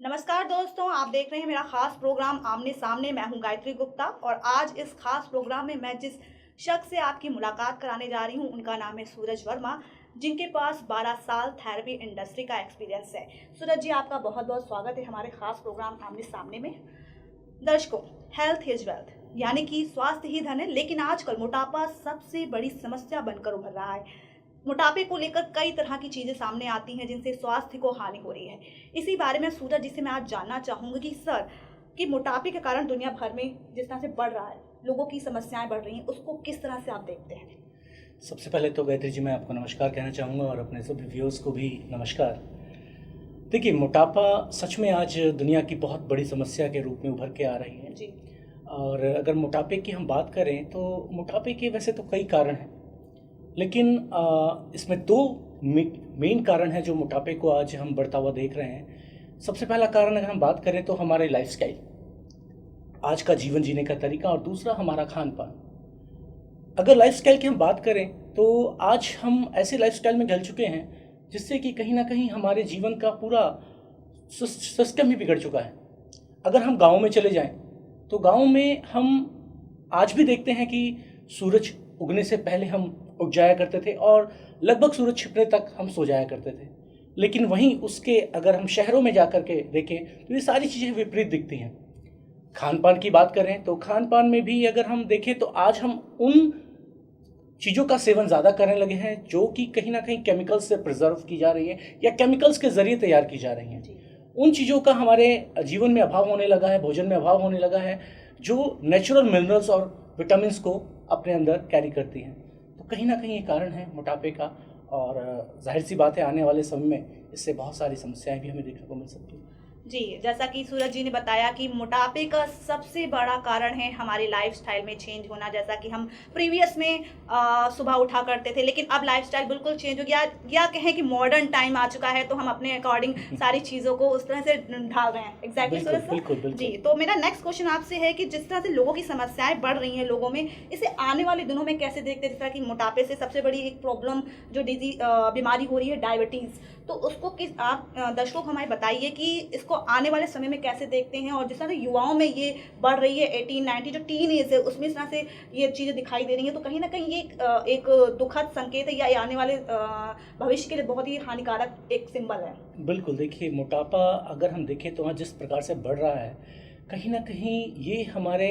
नमस्कार दोस्तों, आप देख रहे हैं मेरा खास प्रोग्राम आमने सामने। मैं हूं गायत्री गुप्ता और आज इस खास प्रोग्राम में मैं जिस शख्स से आपकी मुलाकात कराने जा रही हूं उनका नाम है सूरज वर्मा, जिनके पास 12 साल थेरेपी इंडस्ट्री का एक्सपीरियंस है। सूरज जी, आपका बहुत बहुत स्वागत है हमारे खास प्रोग्राम आमने सामने में। दर्शकों, हेल्थ इज वेल्थ, यानी कि स्वास्थ्य ही धन है, लेकिन आजकल मोटापा सबसे बड़ी समस्या बनकर उभर रहा है। मोटापे को लेकर कई तरह की चीजें सामने आती हैं जिनसे स्वास्थ्य को हानि हो रही है। इसी बारे में सूरज जी से मैं आज जानना चाहूंगी कि सर, कि मोटापे के कारण दुनिया भर में जिस तरह से बढ़ रहा है, लोगों की समस्याएं बढ़ रही हैं, उसको किस तरह से आप देखते हैं? सबसे पहले तो गायत्री जी मैं आपको नमस्कार कहना चाहूँगा और अपने सभी व्यूअर्स को भी नमस्कार। देखिए, मोटापा सच में आज दुनिया की बहुत बड़ी समस्या के रूप में उभर के आ रही है जी। और अगर मोटापे की हम बात करें तो मोटापे के वैसे तो कई कारण हैं, लेकिन इसमें दो मेन कारण हैं जो मोटापे को आज हम बढ़ता हुआ देख रहे हैं। सबसे पहला कारण अगर हम बात करें तो हमारे लाइफस्टाइल, आज का जीवन जीने का तरीका, और दूसरा हमारा खान पान। अगर लाइफस्टाइल की हम बात करें तो आज हम ऐसे लाइफस्टाइल में ढल चुके हैं जिससे कि कहीं ना कहीं हमारे जीवन का पूरा सिस्टम ही बिगड़ चुका है। अगर हम गाँव में चले जाएं तो गाँव में हम आज भी देखते हैं कि सूरज उगने से पहले हम उठ जाया करते थे और लगभग सूरज छिपने तक हम सो जाया करते थे। लेकिन वहीं उसके अगर हम शहरों में जा कर के देखें तो ये सारी चीज़ें विपरीत दिखती हैं। खान पान की बात करें तो खान पान में भी अगर हम देखें तो आज हम उन चीज़ों का सेवन ज़्यादा करने लगे हैं जो कि कहीं ना कहीं केमिकल्स से प्रिजर्व की जा रही है या केमिकल्स के ज़रिए तैयार की जा रही हैं। उन चीज़ों का हमारे जीवन में अभाव होने लगा है, भोजन में अभाव होने लगा है, जो नेचुरल मिनरल्स और विटामिन्स को अपने अंदर कैरी करती हैं। तो कहीं ना कहीं ये कारण है मोटापे का, और जाहिर सी बात है आने वाले समय में इससे बहुत सारी समस्याएं भी हमें देखने को मिल सकती हैं। जी, जैसा कि सूरज जी ने बताया कि मोटापे का सबसे बड़ा कारण है हमारे लाइफस्टाइल में चेंज होना। जैसा कि हम प्रीवियस में सुबह उठा करते थे, लेकिन अब लाइफस्टाइल बिल्कुल चेंज हो गया, या कहें कि मॉडर्न टाइम आ चुका है, तो हम अपने अकॉर्डिंग सारी चीज़ों को उस तरह से ढाल रहे हैं। एग्जैक्टली सूरज सर? बिल्कुल। जी, तो मेरा नेक्स्ट क्वेश्चन आपसे है कि जिस तरह से लोगों की समस्याएं बढ़ रही हैं लोगों में, इसे आने वाले दिनों में कैसे देखते हैं? जिस तरह कि मोटापे से सबसे बड़ी एक प्रॉब्लम जो बीमारी हो रही है, डायबिटीज़, तो उसको किस आप दर्शकों को हमें बताइए कि इसको आने वाले समय में कैसे देखते हैं? और जिस तरह से युवाओं में ये बढ़ रही है, 18-19 जो टीन एज है, उसमें इस तरह से ये चीज़ें दिखाई दे रही हैं, तो कहीं ना कहीं ये एक दुखद संकेत है, या ये आने वाले भविष्य के लिए बहुत ही हानिकारक एक सिंबल है? बिल्कुल, देखिए मोटापा अगर हम देखें तो आज जिस प्रकार से बढ़ रहा है, कहीं ना कहीं ये हमारे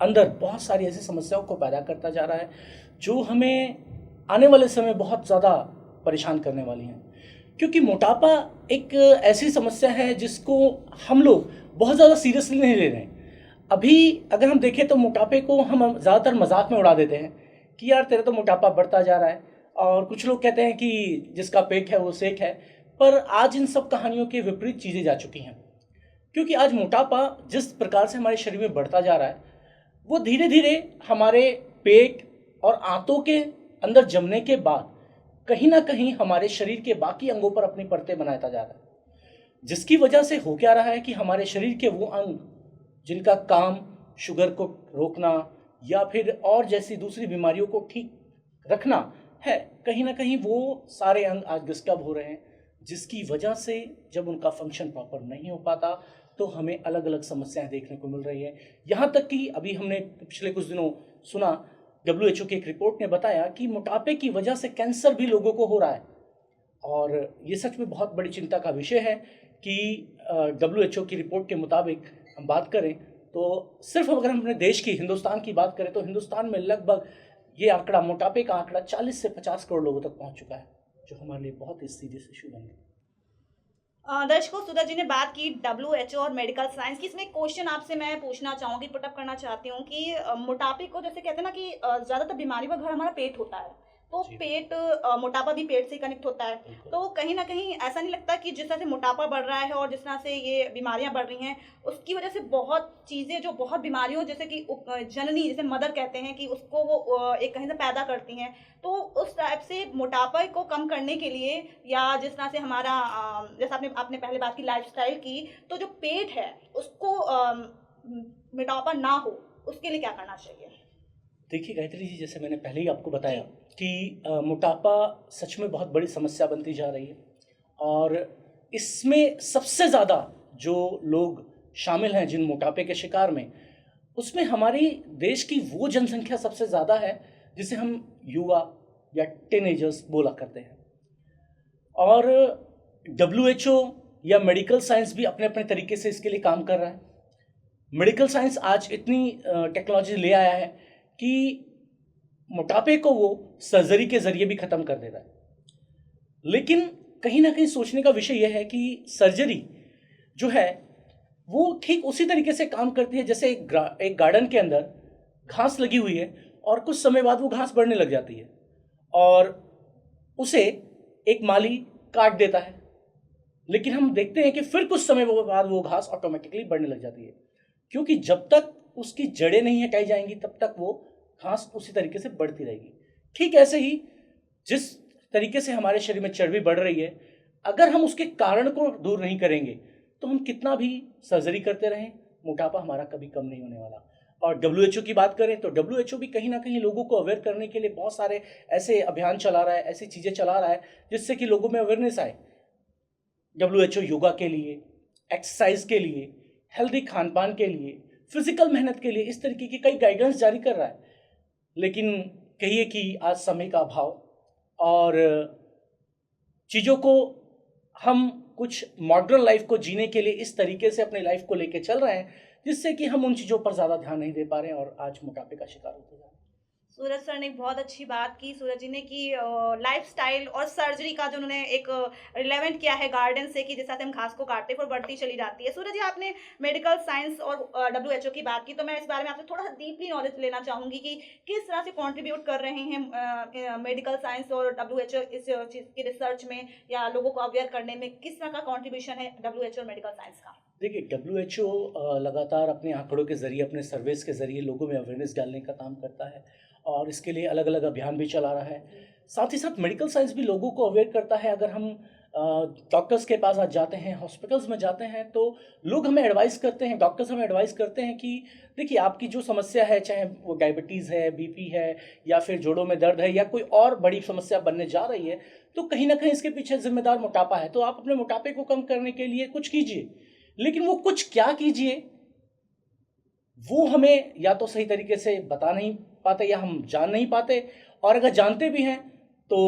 अंदर बहुत सारी ऐसी समस्याओं को पैदा करता जा रहा है जो हमें आने वाले समय बहुत ज़्यादा परेशान करने वाली हैं। क्योंकि मोटापा एक ऐसी समस्या है जिसको हम लोग बहुत ज़्यादा सीरियसली नहीं ले रहे हैं। अभी अगर हम देखें तो मोटापे को हम ज़्यादातर मजाक में उड़ा देते हैं कि यार तेरा तो मोटापा बढ़ता जा रहा है, और कुछ लोग कहते हैं कि जिसका पेट है वो सेठ है। पर आज इन सब कहानियों के विपरीत चीज़ें जा चुकी हैं, क्योंकि आज मोटापा जिस प्रकार से हमारे शरीर में बढ़ता जा रहा है वो धीरे धीरे हमारे पेट और आंतों के अंदर जमने के बाद कहीं ना कहीं हमारे शरीर के बाकी अंगों पर अपनी परतें बनाता जा रहा है, जिसकी वजह से हो क्या रहा है कि हमारे शरीर के वो अंग जिनका काम शुगर को रोकना या फिर और जैसी दूसरी बीमारियों को ठीक रखना है, कहीं ना कहीं वो सारे अंग आज डिस्टर्ब हो रहे हैं, जिसकी वजह से जब उनका फंक्शन प्रॉपर नहीं हो पाता तो हमें अलग अलग समस्याएं देखने को मिल रही है। यहाँ तक कि अभी हमने पिछले कुछ दिनों सुना, WHO की एक रिपोर्ट ने बताया कि मोटापे की वजह से कैंसर भी लोगों को हो रहा है। और ये सच में बहुत बड़ी चिंता का विषय है कि WHO की रिपोर्ट के मुताबिक हम बात करें तो सिर्फ अगर हम अपने देश की, हिंदुस्तान की बात करें तो हिंदुस्तान में लगभग ये आंकड़ा, मोटापे का आंकड़ा 40 से 50 करोड़ लोगों तक पहुंच चुका है, जो हमारे लिए बहुत ही सीरियस इशू बन गया। दर्शकों, सूरज जी ने बात की WHO और मेडिकल साइंस की। इसमें एक क्वेश्चन आपसे मैं पूछना चाहूँगी, पुटअप करना चाहती हूँ कि मोटापे को जैसे कहते हैं ना कि ज़्यादातर बीमारी का घर हमारा पेट होता है, तो पेट मोटापा भी पेट से कनेक्ट होता है। तो कहीं ना कहीं ऐसा नहीं लगता कि जिस तरह से मोटापा बढ़ रहा है और जिस तरह से ये बीमारियां बढ़ रही हैं, उसकी वजह से बहुत चीज़ें, जो बहुत बीमारियों जैसे कि जननी, जैसे मदर कहते हैं कि उसको वो एक कहीं से पैदा करती हैं, तो उस टाइप से मोटापा को कम करने के लिए, या जिस तरह से हमारा जैसे आपने पहले बात की लाइफस्टाइल की, तो जो पेट है उसको मोटापा ना हो, उसके लिए क्या करना चाहिए? देखिए गायत्री जी, जैसे मैंने पहले ही आपको बताया कि मोटापा सच में बहुत बड़ी समस्या बनती जा रही है, और इसमें सबसे ज़्यादा जो लोग शामिल हैं जिन मोटापे के शिकार में, उसमें हमारी देश की वो जनसंख्या सबसे ज़्यादा है जिसे हम युवा या टीनेजर्स बोला करते हैं। और WHO या मेडिकल साइंस भी अपने अपने तरीके से इसके लिए काम कर रहा है। मेडिकल साइंस आज इतनी टेक्नोलॉजी ले आया है कि मोटापे को वो सर्जरी के ज़रिए भी ख़त्म कर देता है। लेकिन कहीं ना कहीं सोचने का विषय यह है कि सर्जरी जो है वो ठीक उसी तरीके से काम करती है जैसे एक गार्डन के अंदर घास लगी हुई है और कुछ समय बाद वो घास बढ़ने लग जाती है और उसे एक माली काट देता है, लेकिन हम देखते हैं कि फिर कुछ समय बाद वो घास ऑटोमेटिकली बढ़ने लग जाती है, क्योंकि जब तक उसकी जड़ें नहीं हटाई जाएंगी तब तक वो घास उसी तरीके से बढ़ती रहेगी। ठीक ऐसे ही जिस तरीके से हमारे शरीर में चर्बी बढ़ रही है, अगर हम उसके कारण को दूर नहीं करेंगे तो हम कितना भी सर्जरी करते रहें, मोटापा हमारा कभी कम नहीं होने वाला। और WHO की बात करें तो WHO भी कहीं ना कहीं लोगों को अवेयर करने के लिए बहुत सारे ऐसे अभियान चला रहा है, ऐसी चीज़ें चला रहा है जिससे कि लोगों में अवेयरनेस आए। WHO योगा के लिए, एक्सरसाइज के लिए, हेल्दी खान पान के लिए, फिजिकल मेहनत के लिए इस तरीके की कई गाइडेंस जारी कर रहा है। लेकिन कहिए कि आज समय का अभाव और चीज़ों को हम कुछ मॉडर्न लाइफ को जीने के लिए इस तरीके से अपनी लाइफ को लेके चल रहे हैं जिससे कि हम उन चीज़ों पर ज़्यादा ध्यान नहीं दे पा रहे हैं और आज मोटापे का शिकार होते जा रहे हैं। सूरज सर ने एक बहुत अच्छी बात की, सूरज जी ने, कि लाइफस्टाइल और सर्जरी का जो उन्होंने एक रिलेवेंट किया है गार्डन से, कि जैसे हम घास को काटते हैं फिर बढ़ती चली जाती है। सूरज जी, आपने मेडिकल साइंस और WHO की बात की, तो मैं इस बारे में आपसे थोड़ा सा डीपली नॉलेज लेना चाहूंगी कि किस तरह से कंट्रीब्यूट कर रहे हैं मेडिकल साइंस और WHO इस चीज़ की रिसर्च में या लोगों को अवेयर करने में, किस तरह का कॉन्ट्रीब्यूशन है WHO और मेडिकल साइंस का? देखिए, WHO लगातार अपने आंकड़ों के ज़रिए, अपने सर्वेस के ज़रिए लोगों में अवेयरनेस डालने का काम करता है और इसके लिए अलग अलग अभियान भी चला रहा है। साथ ही साथ मेडिकल साइंस भी लोगों को अवेयर करता है। अगर हम डॉक्टर्स के पास आज जाते हैं, हॉस्पिटल्स में जाते हैं, तो लोग हमें एडवाइस करते हैं, डॉक्टर्स हमें एडवाइस करते हैं कि देखिए, आपकी जो समस्या है, चाहे वो डायबिटीज़ है, BP है, या फिर जोड़ों में दर्द है, या कोई और बड़ी समस्या बनने जा रही है, तो कहीं ना कहीं इसके पीछे जिम्मेदार मोटापा है। तो आप अपने मोटापे को कम करने के लिए कुछ कीजिए। लेकिन वो कुछ क्या कीजिए, वो हमें या तो सही तरीके से बता नहीं पाते या हम जान नहीं पाते, और अगर जानते भी हैं तो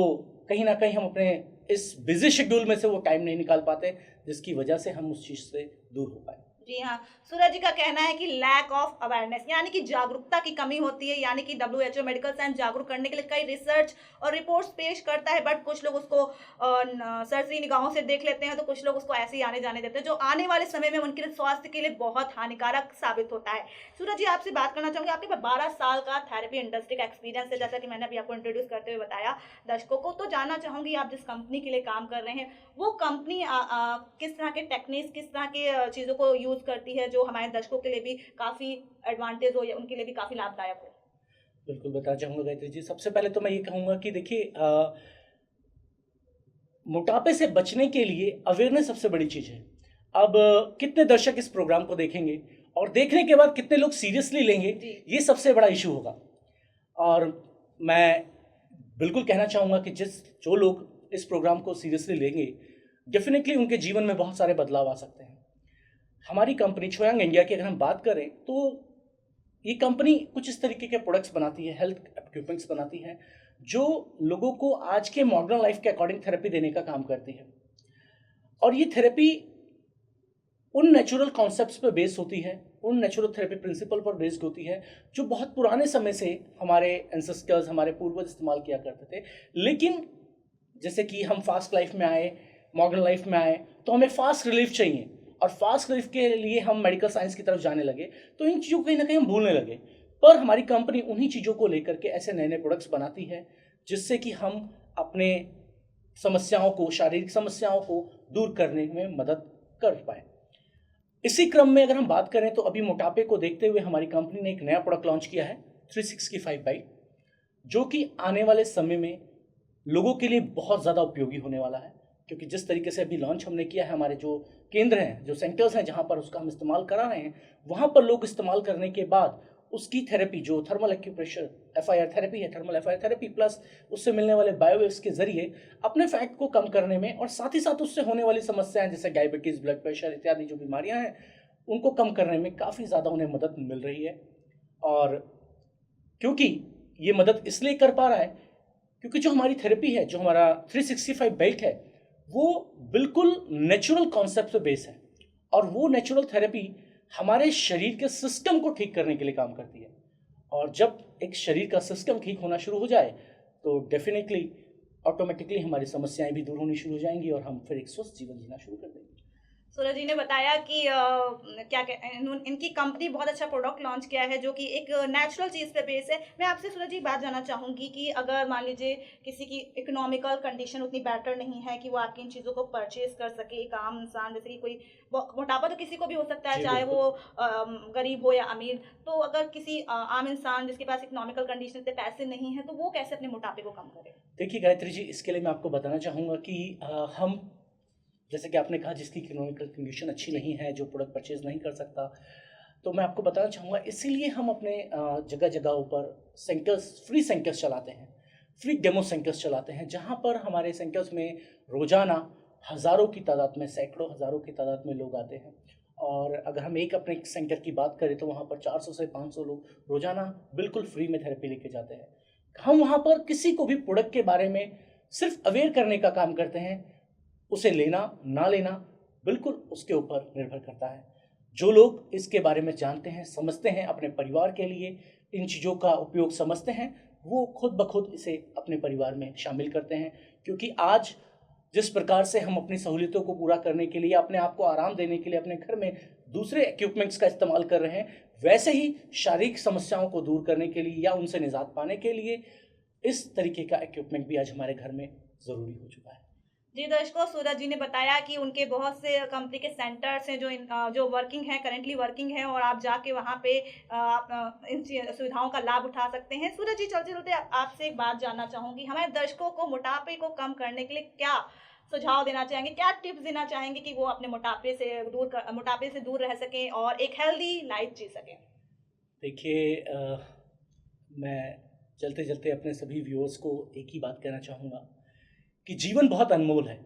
कहीं ना कहीं हम अपने इस बिजी शेड्यूल में से वो टाइम नहीं निकाल पाते जिसकी वजह से हम उस चीज़ से दूर हो पाए। जी हाँ, सूरज जी का कहना है कि लैक ऑफ अवेयरनेस, यानी कि जागरूकता की कमी होती है। यानी कि WHO मेडिकल साइंस जागरूक करने के लिए कई रिसर्च और रिपोर्ट्स पेश करता है, बट कुछ लोग उसको सरसरी निगाहों से देख लेते हैं, तो कुछ लोग उसको ऐसे ही आने जाने देते हैं, जो आने वाले समय में उनके स्वास्थ्य के लिए बहुत हानिकारक साबित होता है। सूरज जी, आपसे बात करना चाहूँगी, आपके पास 12 साल का थेरेपी इंडस्ट्री का एक्सपीरियंस है, जैसा कि मैंने अभी आपको इंट्रोड्यूस करते हुए बताया दर्शकों को। तो जानना चाहूँगी, आप जिस कंपनी के लिए काम कर रहे हैं, वो कंपनी किस तरह के टेक्निक्स, किस तरह के चीज़ों को यूज़ करती है जो हमारे दर्शकों के लिए भी काफ़ी एडवांटेज हो या उनके लिए भी काफ़ी लाभदायक हो? बिल्कुल बताना चाहूँगा गायत्री जी। सबसे पहले तो मैं ये कहूँगा कि देखिए, मोटापे से बचने के लिए अवेयरनेस सबसे बड़ी चीज़ है। अब कितने दर्शक इस प्रोग्राम को देखेंगे और देखने के बाद कितने लोग सीरियसली लेंगे, ये सबसे बड़ा इशू होगा। और मैं बिल्कुल कहना चाहूँगा कि जो लोग इस प्रोग्राम को सीरियसली लेंगे, डेफिनेटली उनके जीवन में बहुत सारे बदलाव आ सकते हैं। हमारी कंपनी छोयांग इंडिया की अगर हम बात करें तो ये कंपनी कुछ इस तरीके के प्रोडक्ट्स बनाती है, हेल्थ इक्विपमेंट्स बनाती है, जो लोगों को आज के मॉडर्न लाइफ के अकॉर्डिंग थेरेपी देने का काम करती है। और ये थेरेपी उन नेचुरल कॉन्सेप्ट्स पर बेस होती है, उन नेचुरल थेरेपी प्रिंसिपल पर बेस्ड होती है जो बहुत पुराने समय से हमारे एंसेस्टर्स, हमारे पूर्वज इस्तेमाल किया करते थे। लेकिन जैसे कि हम फास्ट लाइफ में आए, मॉडर्न लाइफ में आए, तो हमें फास्ट रिलीफ चाहिए, और फास्ट रिलीफ के लिए हम मेडिकल साइंस की तरफ जाने लगे, तो इन चीज़ों को कहीं ना कहीं हम भूलने लगे। पर हमारी कंपनी उन्हीं चीज़ों को लेकर के ऐसे नए नए प्रोडक्ट्स बनाती है जिससे कि हम अपने समस्याओं को, शारीरिक समस्याओं को दूर करने में मदद कर पाए। इसी क्रम में अगर हम बात करें तो अभी मोटापे को देखते हुए हमारी कंपनी ने एक नया प्रोडक्ट लॉन्च किया है, 365 बाइट, जो कि आने वाले समय में लोगों के लिए बहुत ज़्यादा उपयोगी होने वाला है। क्योंकि जिस तरीके से अभी लॉन्च हमने किया है, हमारे जो केंद्र हैं, जो सेंटर्स हैं जहाँ पर उसका हम इस्तेमाल करा रहे हैं, वहाँ पर लोग इस्तेमाल करने के बाद उसकी थेरेपी जो थर्मल एक्यूप्रेशर FIR थेरेपी है, थर्मल FIR थेरेपी प्लस उससे मिलने वाले बायोवेव्स के जरिए अपने फैट को कम करने में और साथ ही साथ उससे होने वाली समस्याएं जैसे डायबिटीज़, ब्लड प्रेशर इत्यादि जो बीमारियां हैं उनको कम करने में काफ़ी ज़्यादा उन्हें मदद मिल रही है। और क्योंकि ये मदद इसलिए कर पा रहा है क्योंकि जो हमारी थेरेपी है, जो हमारा 365 बेल्ट है, वो बिल्कुल नेचुरल कॉन्सेप्ट पे बेस है और वो नेचुरल थेरेपी हमारे शरीर के सिस्टम को ठीक करने के लिए काम करती है। और जब एक शरीर का सिस्टम ठीक होना शुरू हो जाए तो डेफिनेटली ऑटोमेटिकली हमारी समस्याएं भी दूर होनी शुरू हो जाएंगी और हम फिर एक स्वस्थ जीवन जीना शुरू कर देंगे। सूरज जी ने बताया कि इनकी कंपनी बहुत अच्छा प्रोडक्ट लॉन्च किया है जो कि एक नेचुरल चीज़ पे बेस है। मैं आपसे सूरज जी बात जानना चाहूँगी कि अगर मान लीजिए किसी की इकोनॉमिकल कंडीशन उतनी बेटर नहीं है कि वो आपकी इन चीज़ों को परचेज कर सके, एक आम इंसान जैसे कि कोई मोटापा तो किसी को भी हो सकता है, जी चाहे बिल्कुल। वो गरीब हो या अमीर। तो अगर किसी आम इंसान जिसके पास इकोनॉमिकल कंडीशन से पैसे नहीं हैं तो वो कैसे अपने मोटापे को कम करे? देखिए गायत्री जी, इसके लिए मैं आपको बताना चाहूँगा कि हम जैसे कि आपने कहा जिसकी इकोनॉमिकल कंडीशन अच्छी नहीं है, जो प्रोडक्ट परचेज नहीं कर सकता, तो मैं आपको बताना चाहूँगा इसीलिए हम अपने जगह जगहों पर सेंटर्स, फ्री सेंटर्स चलाते हैं, फ्री डेमो सेंटर्स चलाते हैं, जहाँ पर हमारे सेंटर्स में रोज़ाना हज़ारों की तादाद में, सैकड़ों हज़ारों की तादाद में लोग आते हैं। और अगर हम एक अपने सेंटर की बात करें तो वहाँ पर 400 से 500 लोग रोज़ाना बिल्कुल फ्री में थेरेपी लेके जाते हैं। हम वहाँ पर किसी को भी प्रोडक्ट के बारे में सिर्फ अवेयर करने का काम करते हैं। उसे लेना ना लेना बिल्कुल उसके ऊपर निर्भर करता है। जो लोग इसके बारे में जानते हैं, समझते हैं, अपने परिवार के लिए इन चीज़ों का उपयोग समझते हैं, वो खुद ब खुद इसे अपने परिवार में शामिल करते हैं। क्योंकि आज जिस प्रकार से हम अपनी सहूलियतों को पूरा करने के लिए, अपने आप को आराम देने के लिए अपने घर में दूसरे इक्विपमेंट्स का इस्तेमाल कर रहे हैं, वैसे ही शारीरिक समस्याओं को दूर करने के लिए या उनसे निजात पाने के लिए इस तरीके का इक्विपमेंट भी आज हमारे घर में ज़रूरी हो चुका है। जी दर्शकों, सूरज जी ने बताया कि उनके बहुत से कंपनी के सेंटर्स हैं जो वर्किंग है, करेंटली वर्किंग है और आप जाके वहाँ पे इन सुविधाओं का लाभ उठा सकते हैं। सूरज जी, चलते चलते आपसे एक बात जानना चाहूँगी, हमारे दर्शकों को मोटापे को कम करने के लिए क्या सुझाव देना चाहेंगे, क्या टिप्स देना चाहेंगे कि वो अपने मोटापे से दूर रह सकें और एक हेल्दी लाइफ जी सकें? देखिए, मैं चलते चलते अपने सभी व्यूअर्स को एक ही बात कहना चाहूँगा कि जीवन बहुत अनमोल है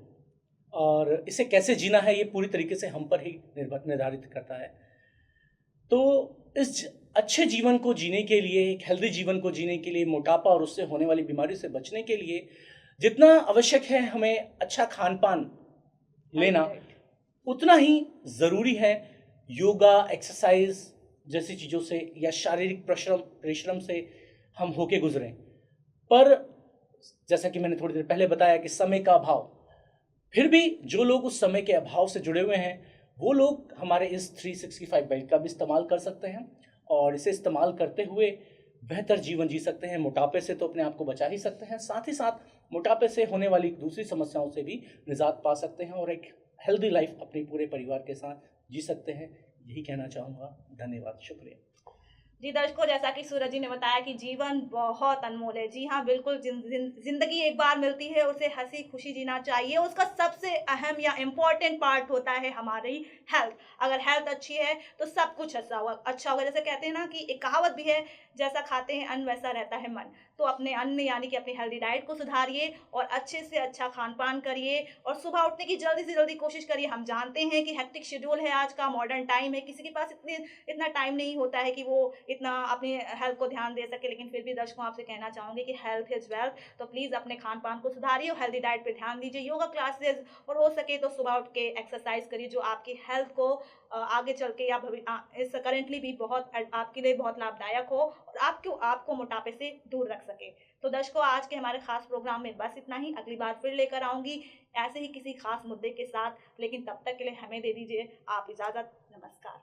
और इसे कैसे जीना है ये पूरी तरीके से हम पर ही निर्धारित करता है। तो इस अच्छे जीवन को जीने के लिए, एक हेल्दी जीवन को जीने के लिए, मोटापा और उससे होने वाली बीमारी से बचने के लिए जितना आवश्यक है हमें अच्छा खान पान लेना, उतना ही ज़रूरी है योगा, एक्सरसाइज जैसी चीज़ों से या शारीरिक परिश्रम से हम होके गुजरें। पर जैसा कि मैंने थोड़ी देर पहले बताया कि समय का अभाव, फिर भी जो लोग उस समय के अभाव से जुड़े हुए हैं वो लोग हमारे इस 365 बेल्ट का भी इस्तेमाल कर सकते हैं और इसे इस्तेमाल करते हुए बेहतर जीवन जी सकते हैं। मोटापे से तो अपने आप को बचा ही सकते हैं, साथ ही साथ मोटापे से होने वाली दूसरी समस्याओं से भी निजात पा सकते हैं और एक हेल्दी लाइफ अपने पूरे परिवार के साथ जी सकते हैं। यही कहना चाहूँगा। धन्यवाद, शुक्रिया। जी दर्शकों, जैसा कि सूरज जी ने बताया कि जीवन बहुत अनमोल है। जी हाँ, बिल्कुल जिंदगी एक बार मिलती है, उसे हंसी खुशी जीना चाहिए। उसका सबसे अहम या इम्पोर्टेंट पार्ट होता है हमारी हेल्थ। अगर हेल्थ अच्छी है तो सब कुछ अच्छा होगा। जैसे कहते हैं ना कि एक कहावत भी है, जैसा खाते हैं अन्न वैसा रहता है मन। तो अपने अन्न यानी कि अपनी हेल्दी डाइट को सुधारिए और अच्छे से अच्छा खान पान करिए और सुबह उठने की जल्दी से जल्दी कोशिश करिए। हम जानते हैं कि हेक्टिक शेड्यूल है, आज का मॉडर्न टाइम है, किसी के पास इतना टाइम नहीं होता है कि वो इतना अपनी हेल्थ को ध्यान दे सके। लेकिन फिर भी दर्शकों, आपसे कहना चाहूँगी कि हेल्थ इज़ वेल्थ। तो प्लीज़ अपने खान पान को सुधारिए और हेल्दी डाइट पे ध्यान दीजिए, योगा क्लासेस और हो सके तो सुबह उठ के एक्सरसाइज करिए, जो आपकी हेल्थ को आगे चल के या इस करेंटली भी आपके लिए बहुत लाभदायक हो और आपको मोटापे से दूर रख सके। तो दर्शकों, आज के हमारे खास प्रोग्राम में बस इतना ही। अगली बार फिर लेकर आऊँगी ऐसे ही किसी खास मुद्दे के साथ, लेकिन तब तक के लिए हमें दे दीजिए आप इजाज़त। नमस्कार।